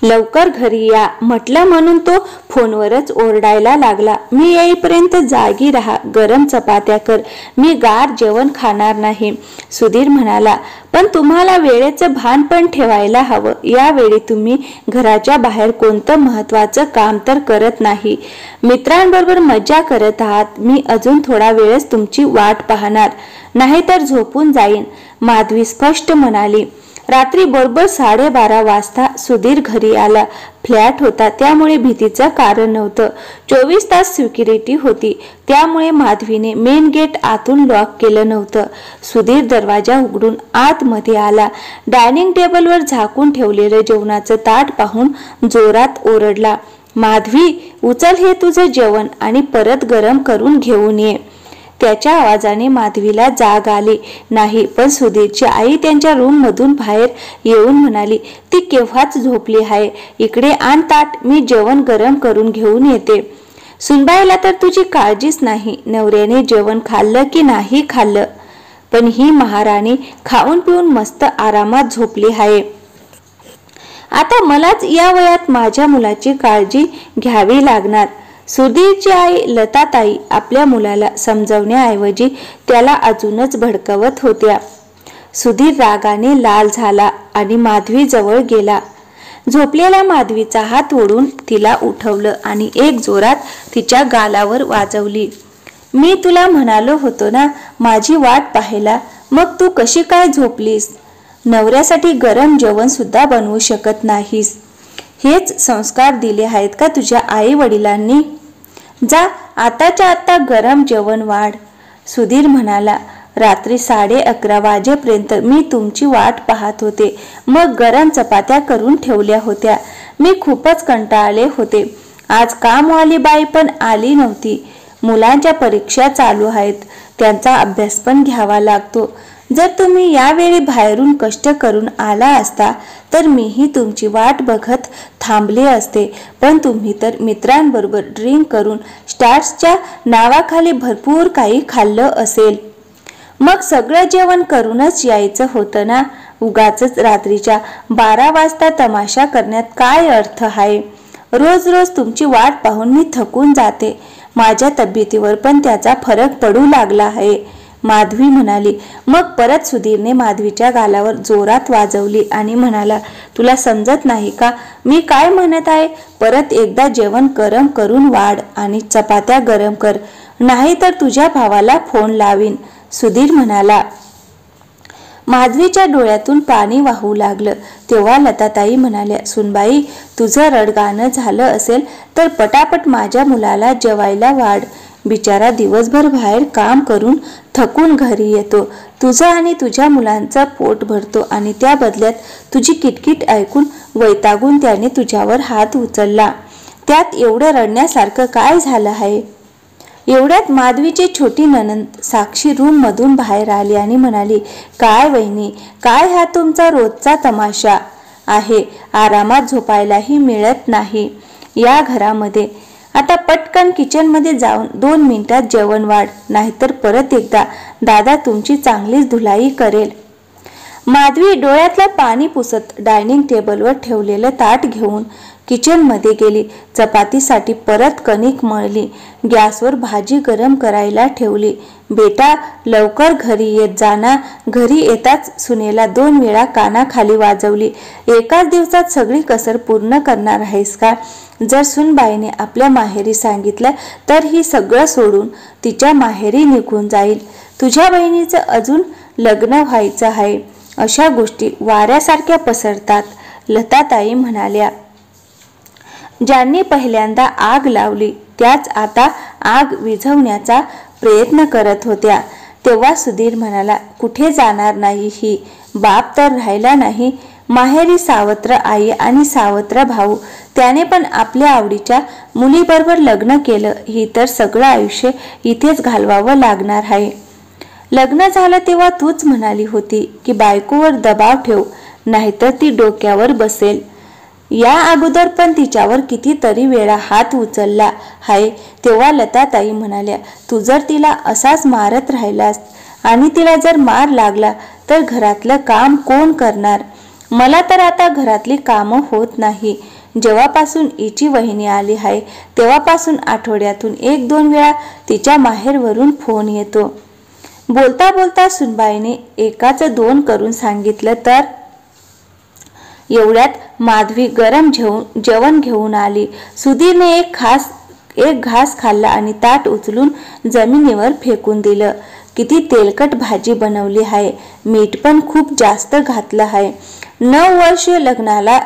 लवकर घरी या म्हटलं म्हणून तो फोनवरच ओरडायला लागला. मी येईपर्यंत जागी राहा, गरम चपात्या कर, मी गार जेवण खाणार नाही. सुधीर म्हणाला, पण तुम्हाला वेळेचं भान पण ठेवायला हवं. यावेळी तुम्ही घराच्या बाहेर कोणतं महत्वाचं काम तर करत नाही, मित्रांबरोबर मजा करत आहात. मी अजून थोडा वेळच तुमची वाट पाहणार, नाहीतर झोपून जाईन, माधवी स्पष्ट म्हणाली. रात्री बरोबर 12:30 वाजता सुधीर घरी आला. फ्लॅट होता त्यामुळे भीतीचं कारण नव्हतं. 24 तास सिक्युरिटी होती, त्यामुळे माधवीने मेन गेट आतून लॉक केलं नव्हतं. सुधीर दरवाजा उघडून आतमध्ये आला. डायनिंग टेबलवर झाकून ठेवलेलं जेवणाचं ताट पाहून जोरात ओरडला, माधवी, उचल हे तुझं जेवण आणि परत गरम करून घेऊन ये. त्याच्या आवाजाने माधवीला जाग आली नाही, पण सुधीरची आई त्यांच्या रूम मधून बाहेर येऊन म्हणाली, ती केव्हाच झोपली आहे, इकडे आण ताट, मी जेवण गरम करून घेऊन येते. सुनबाईला तर तुझी काळजीच नाही, नवऱ्याने जेवण खाल्लं की नाही खाल्लं, पण ही महाराणी खाऊन पिऊन मस्त आरामात झोपली आहे. आता मलाच या वयात माझ्या मुलाची काळजी घ्यावी लागणार. सुधीरची आई लताताई आपल्या मुलाला समजवण्याऐवजी त्याला अजूनच भडकवत होत्या. सुधीर रागाने लाल झाला आणि माधवी जवळ गेला. झोपलेल्या माधवीचा हात ओढून तिला उठवलं आणि एक जोरात तिच्या गालावर वाजवली. मी तुला म्हणालो होतो ना माझी वाट पाहायला, मग तू कशी काय झोपलीस? नवऱ्यासाठी गरम जेवण सुद्धा बनवू शकत नाहीस. हेच संस्कार दिले आहेत का तुझ्या आई वडिलांनी? जा आताच्या आता गरम जेवण वाढ. सुधीर म्हणाला, रात्री 11:30 वाजेपर्यंत मी तुमची वाट पाहत होते, मग गरम चपात्या करून ठेवल्या होत्या. मी खूपच कंटाळले होते. आज कामवाली बाई पण आली नव्हती. मुलांच्या परीक्षा चालू आहेत, त्यांचा अभ्यास पण घ्यावा लागतो. जर तुम्ही यावेळी बाहेरून कष्ट करून आला असता तर मीही तुमची वाट बघत थांबले असते, पण तुम्ही तर मित्रांबरोबर ड्रिंक करून स्टार्सच्या नावाखाली भरपूर काही खाल्लं असेल. मग सगळं जेवण करूनच यायचं होतं ना. उगाचच रात्रीच्या 12 वाजता तमाशा करण्यात काय अर्थ आहे? रोज रोज तुमची वाट पाहून मी थकून जाते. माझ्या तब्येतीवर पण त्याचा फरक पडू लागला आहे, माधवी म्हणाली. मग परत सुधीरने माधवीच्या गालावर जोरात वाजवली आणि म्हणाला, तुला समजत नाही का मी काय म्हणत आहे? परत एकदा जेवण गरम करून वाढ आणि चपात्या गरम कर, नाही तर तुझ्या भावाला फोन लावीन. सुधीर म्हणाला. माधवीच्या डोळ्यातून पाणी वाहू लागलं. तेव्हा लताताई म्हणाल्या, सुनबाई, तुझं रडगाणं झालं असेल तर पटापट माझ्या मुलाला जेवायला वाढ. बिचारा दिवसभर बाहेर काम करून थकून घरी येतो. तुझं आणि तुझ्या मुलांचं पोट भरतो आणि त्या बदल्यात तुझी किटकिट ऐकून वैतागून त्याने तुझ्यावर हात उचलला. त्यात एवढं रडण्यासारखं काय झालं आहे? एवढ्यात माधवीची छोटी नणंद साक्षी रूम मधून बाहेर आली आणि म्हणाली, काय वहिनी, काय हा तुमचा रोजचा तमाशा आहे? आरामात झोपायलाही मिळत नाही या घरामध्ये. आता पटकन किचन मध्ये जाऊन 2 मिनिटात जेवण वाढ, नाहीतर परत एकदा दादा तुमची चांगलीच धुलाई करेल. माधवी डोळ्यातलं पाणी पुसत डायनिंग टेबलवर ठेवलेलं ताट घेऊन किचन मध्ये गेली. चपातीसाठी परत कणिक मळली. गॅसवर भाजी गरम करायला ठेवली. बेटा, लवकर घरी येत जा ना. घरी येताच सुनेला 2 वेळा कानाखाली वाजवली. एकाच दिवसात सगळी कसर पूर्ण करणार आहेस का? जर सुनबाईने आपल्या माहेरी सांगितलं तर ही सगळं सोडून तिच्या माहेरी निघून जाईल. तुझ्या बहिणीचं अजून लग्न व्हायचं आहे. अशा गोष्टी वाऱ्यासारख्या पसरतात, लताताई म्हणाल्या. ज्यांनी पहिल्यांदा आग लावली त्याच आता आग विझवण्याचा प्रयत्न करत होत्या. तेव्हा सुधीर म्हणाला, कुठे जाणार नाही ही? बाप तर राहिला नाही. माहेरी सावत्र आई आणि सावत्र भाऊ, त्याने पण आपल्या आवडीच्या मुलीबरोबर लग्न केलं. ही तर सगळं आयुष्य इथेच घालवावं लागणार आहे. लग्न झालं तेव्हा तूच म्हणाली होती की बायकोवर दबाव ठेव, नाहीतर ती डोक्यावर बसेल. या अगोदर पण तिच्यावर कितीतरी वेळा हात उचलला आहे. तेव्हा लताताई म्हणाल्या, तू जर तिला असाच मारत राहिलास आणि तिला जर मार लागला तर घरातलं काम कोण करणार? मला तर आता घरातली कामं होत नाही. जेव्हापासून हिची वहिनी आली आहे तेव्हापासून आठवड्यातून 1-2 वेळा तिच्या माहेरवरून फोन येतो. बोलता बोलता सुनबाईने एकाच 2 करून सांगितलं तर एवढ्यात माधवी गरम जेवण घेऊन आली. सुधीरने एक घास खाल्ला आणि ताट उचलून जमिनीवर फेकून दिलं. किती तेलकट भाजी बनवली आहे, मीठ पण खूप जास्त घातलं आहे. 9 वर्ष लग्नाला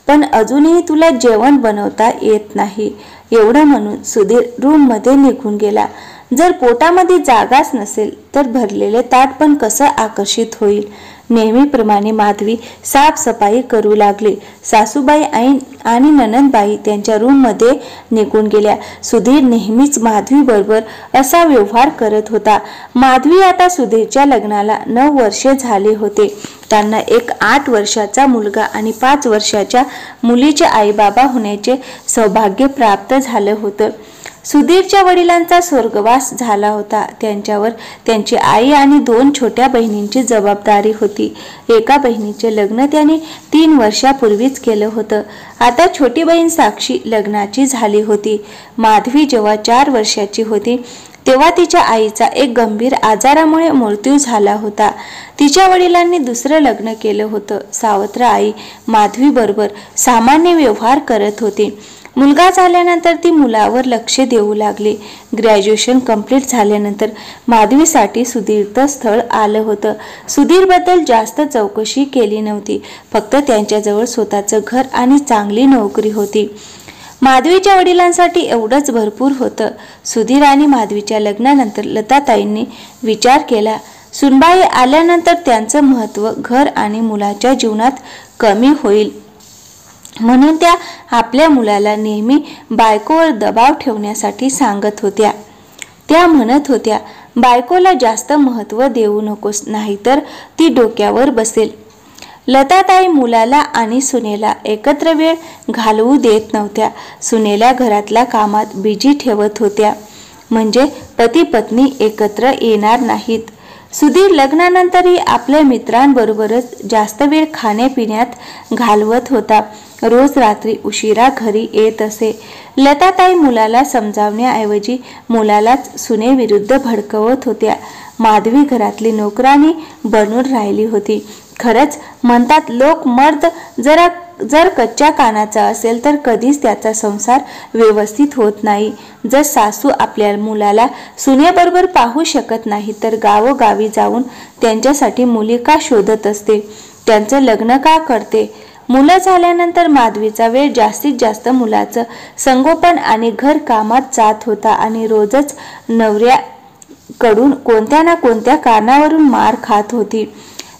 पण अजूनही तुला जेवण बनवता येत नाही. एवढं म्हणून सुधीर रूममध्ये निघून गेला. जर पोटामध्ये जागाच नसेल तर भरलेले ताट पण कसं आकर्षित होईल. नेहमीप्रमाणे माधवी साफसफाई करू लागली. सासूबाई आणि ननंदबाई त्यांच्या रूममध्ये निघून गेल्या. सुधीर नेहमीच माधवी बरोबर असा व्यवहार करत होता. माधवी आता सुधीरच्या लग्नाला 9 वर्षे झाले होते. त्यांना एक 8 वर्षाचा मुलगा आणि 5 वर्षाच्या मुलीचे आईबाबा होण्याचे सौभाग्य प्राप्त झालं होतं. सुधीरच्या वडिलांचा स्वर्गवास झाला होता. त्यांच्यावर त्यांची आई आणि 2 छोट्या बहिणींची जबाबदारी होती. एका बहिणीचे लग्न त्याने 3 वर्षापूर्वीच केलं होतं. आता छोटी बहीण साक्षी लग्नाची झाली होती. माधवी जेव्हा 4 वर्षाची होती तेव्हा तिच्या आईचा एक गंभीर आजारामुळे मृत्यू झाला होता. तिच्या वडिलांनी दुसरं लग्न केलं होतं. सावत्र आई माधवी बरोबर सामान्य व्यवहार करत होती. मुलगा झाल्यानंतर ती मुलावर लक्ष देऊ लागली. ग्रॅज्युएशन कंप्लीट झाल्यानंतर माधवीसाठी सुधीरचं स्थळ आलं होतं. सुधीरबद्दल जास्त चौकशी केली नव्हती. फक्त त्यांच्याजवळ स्वतःचं घर आणि चांगली नोकरी होती. माधवीच्या वडिलांसाठी एवढंच भरपूर होतं. सुधीर आणि माधवीच्या लग्नानंतर लताताईंनी विचार केला, सुनबाई आल्यानंतर त्यांचं महत्त्व घर आणि मुलाच्या जीवनात कमी होईल. म्हणून त्या आपल्या मुलाला नेहमी बायकोवर दबाव ठेवण्यासाठी सांगत होत्या. त्या म्हणत होत्या, बायकोला जास्त महत्त्व देऊ नकोस, नाहीतर ती डोक्यावर बसेल. लताताई मुलाला आणि सुनेला एकत्र वेळ घालवू देत नव्हत्या. सुनेला घरातल्या कामात बिझी ठेवत होत्या, म्हणजे पती पत्नी एकत्र येणार नाहीत. सुधीर लग्नानंतरही आपल्या मित्रांबरोबरच जास्त वेळ खाण्यापिण्यात घालवत होता. रोज रात्री उशिरा घरी येत असे. लताताई मुलाला समजावण्याऐवजी मुलालाच सुनेविरुद्ध भडकवत होत्या. माधवी घरातली नोकरानी बनून राहिली होती. खरंच म्हणतात लोक, मर्द जर कच्च्या कानाचा असेल तर कधीच त्याचा संसार व्यवस्थित होत नाही. जर सासू आपल्या मुलाला सुनेबरोबर पाहू शकत नाही तर गावोगावी जाऊन त्यांच्यासाठी मुली का शोधत असते, त्यांचं लग्न का करते. मुलं झाल्यानंतर माधवीचा वेळ जास्तीत जास्त मुलाचं संगोपन आणि घर कामात जात होता आणि रोजच नवऱ्याकडून कोणत्या ना कोणत्या कारणावरून मार खात होती.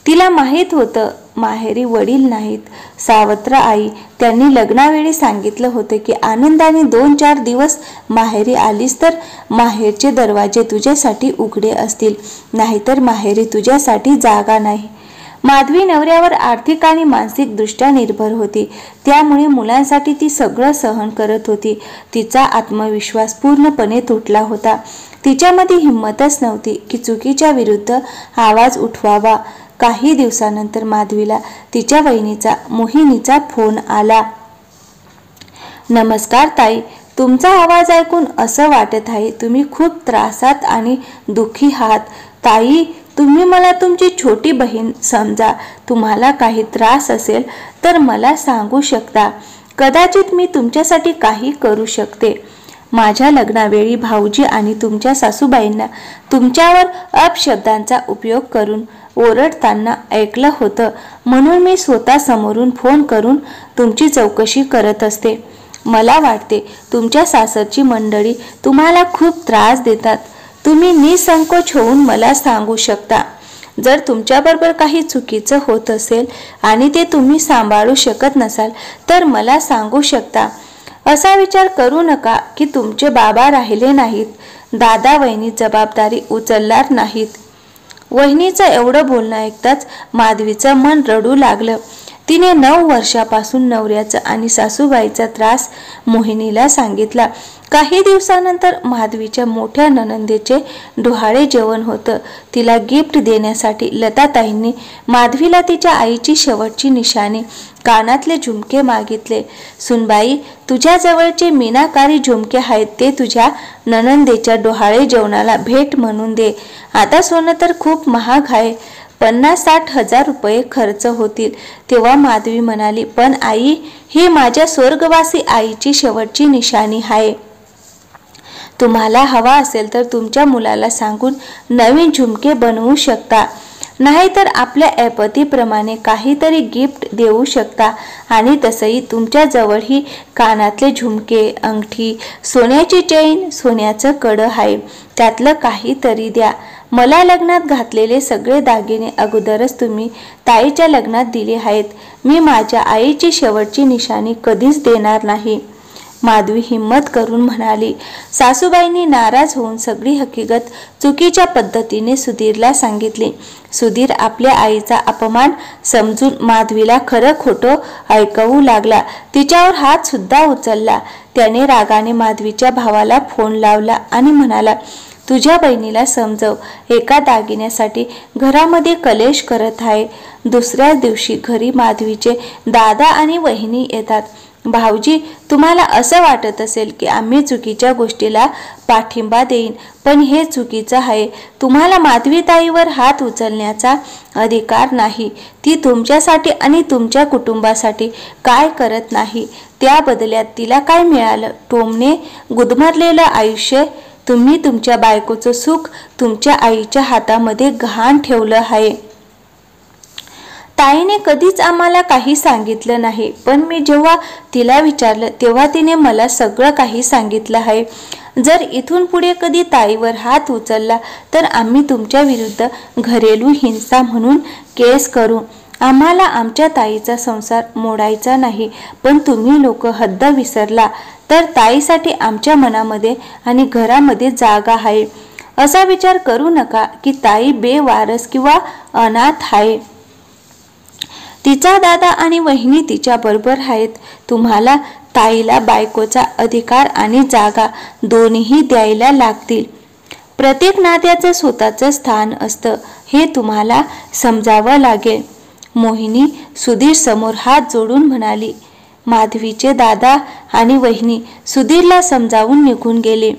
तिला माहीत होतं माहेरी वडील नाहीत. सावत्र आई त्यांनी लग्नावेळी सांगितलं होतं की आनंदाने 2-4 दिवस माहेरी आलीस तर माहेरचे दरवाजे तुझ्यासाठी उघडे असतील, नाहीतर माहेरी तुझ्यासाठी जागा नाही. माधवी नवऱ्यावर आर्थिक आणि मानसिक दृष्ट्या निर्भर होती. त्यामुळे मुलांसाठी ती सगळं सहन करत होती. तिचा आत्मविश्वास पूर्णपणे तुटला होता. तिच्यामध्ये हिंमतच नव्हती की चुकीच्या विरुद्ध आवाज उठवावा. काही दिवसानंतर माधवीला तिच्या वहिनीचा मोहिनीचा फोन आला. नमस्कार ताई, तुमचा आवाज ऐकून असं वाटत आहे तुम्ही खूप त्रासात आणि दुःखी आहात. ताई, तुम्ही मला तुमची छोटी बहीण समजा. तुम्हाला काही त्रास असेल तर मला सांगू शकता. कदाचित मी तुमच्यासाठी काही करू शकते. माझ्या लग्नावेळी भाऊजी आणि तुमच्या सासूबाईंना तुमच्यावर अपशब्दांचा उपयोग करून ओरडताना ऐकलं होतं, म्हणून मी स्वतः समोरून फोन करून तुमची चौकशी करत असते. मला वाटते तुमच्या सासरची मंडळी तुम्हाला खूप त्रास देतात. तुम्ही निसंकोच होऊन मला सांगू शकता. जर तुमच्याबरोबर काही चुकीचं होत असेल आणि ते तुम्ही सांभाळू शकत नसाल तर मला सांगू शकता. असा विचार करू नका की तुमचे बाबा राहिले नाहीत, दादा वहिनी जबाबदारी उचलणार नाहीत. वहिनीचं एवढं बोलणं ऐकताच माधवीचं मन रडू लागलं. तिने 9 वर्षापासून नवऱ्याचा आणि सासूबाईचा त्रास मोहिनीला सांगितला. काही दिवसानंतर माधवीच्या मोठ्या नणंदेचे डोहाळे जेवण होतं. तिला गिफ्ट देण्यासाठी लताताईंनी माधवीला तिच्या आईची शेवटची निशाणी कानातले झुमके मागितले. सुनबाई, तुझ्या जवळचे मीनाकारी झुमके आहेत ते तुझ्या नणंदेच्या डोहाळे जेवणाला भेट म्हणून दे. आता सोनं तर खूप महाग आहे, 50-60 हजार रुपये खर्च होतील. तेव्हा माधवी म्हणाली, पण आई, ही माझ्या स्वर्गवासी आईची शेवटची निशाणी आहे. तुम्हाला हवा असेल तर तुमच्या मुलाला सांगून नवीन झुमके बनवू शकता, नाहीतर आपल्या ऐपतीप्रमाणे काहीतरी गिफ्ट देऊ शकता. आणि तसंही तुमच्या जवळही कानातले झुमके, अंगठी, सोन्याची चैन, सोन्याचं कडं आहे, त्यातलं काहीतरी द्या. मला लग्नात घातलेले सगळे दागिने अगोदरच तुम्ही ताईच्या लग्नात दिले आहेत. मी माझ्या आईची शेवटची निशाणी कधीच देणार नाही. माधवी हिम्मत करून म्हणाली. सासूबाईंनी नाराज होऊन सगळी हकीकत चुकीच्या पद्धतीने सुधीरला सांगितली. सुधीर आपल्या आईचा अपमान समजून माधवीला खरं खोटं ऐकवू लागला. तिच्यावर हात सुद्धा उचलला. त्याने रागाने माधवीच्या भावाला फोन लावला आणि म्हणाला, तुझ्या बहिणीला समजव, एका दागिन्यासाठी घरामध्ये कलेश करत आहे. दुसऱ्या दिवशी घरी माधवीचे दादा आणि वहिनी येतात. भाऊजी, तुम्हाला असं वाटत असेल की आम्ही चुकीच्या गोष्टीला पाठिंबा देईन, पण हे चुकीचं आहे. तुम्हाला माधवी ताईवर हात उचलण्याचा अधिकार नाही. ती तुमच्यासाठी आणि तुमच्या कुटुंबासाठी काय करत नाही, त्या बदल्यात तिला काय मिळालं? टोमणे गुदमरलेलं आयुष्य. तुम्ही तुमच्या बायकोचं सुख तुमच्या आईच्या हातामध्ये गहाण ठेवलं आहे. ताईने कधीच आम्हाला काही सांगितलं नाही, पण मी जेव्हा तिला विचारलं तेव्हा तिने मला सगळं काही सांगितलं आहे. जर इथून पुढे कधी ताईवर हात उचलला तर आम्ही तुमच्या विरुद्ध घरेलू हिंसा म्हणून केस करू. आम्हाला आमच्या ताईचा संसार मोडायचा नाही, पण तुम्ही लोक हद्द विसरला तर ताईसाठी आमच्या मनामध्ये आणि घरामध्ये जागा आहे. असा विचार करू नका की ताई बेवारस किंवा अनाथ आहे. तिचा दादा आणि वहिनी तिच्या बरोबर आहेत. तुम्हाला ताईला बायकोचा अधिकार आणि जागा दोन्ही द्यायला लागतील. प्रत्येक नात्याचं स्वतःचं स्थान असतं, हे तुम्हाला समजावं लागेल. मोहिनी सुधीर समोर हात जोडून म्हणाली. माधवीचे दादा आणि वहिनी सुधीरला समजावून निघून गेले.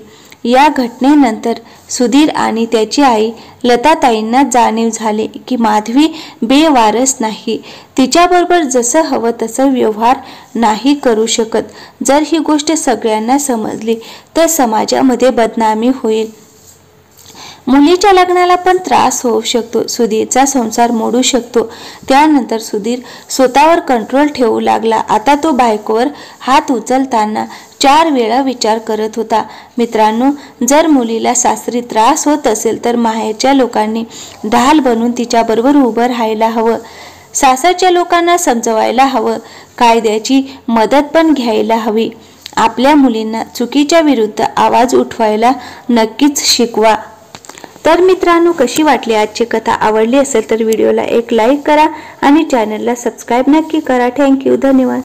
या घटनेनंतर सुधीर आणि त्याची आई लताताईंना जाणीव झाले की माधवी बेवारस नाही. तिच्याबरोबर जसं हवं तसं व्यवहार नाही करू शकत. जर ही गोष्ट सगळ्यांना समजली तर समाजामध्ये बदनामी होईल. मुलीच्या लग्नाला पण त्रास होऊ शकतो. सुधीरचा संसार मोडू शकतो. त्यानंतर सुधीर स्वतःवर कंट्रोल ठेवू लागला. आता तो बायकोवर हात उचलताना 4 वेळा विचार करत होता. मित्रांनो, जर मुलीला सासरी त्रास होत असेल तर माहेरच्या लोकांनी ढाल बनून तिच्याबरोबर उभं राहायला हवं. सासरच्या लोकांना समजवायला हवं. कायद्याची मदत पण घ्यायला हवी. आपल्या मुलींना चुकीच्या विरुद्ध आवाज उठवायला नक्कीच शिकवा. तर मित्रांनो, कशी वाटली आजची कथा? आवडली असेल तर व्हिडिओला एक लाईक करा आणि चॅनलला सबस्क्राईब नक्की करा. थँक्यू. धन्यवाद.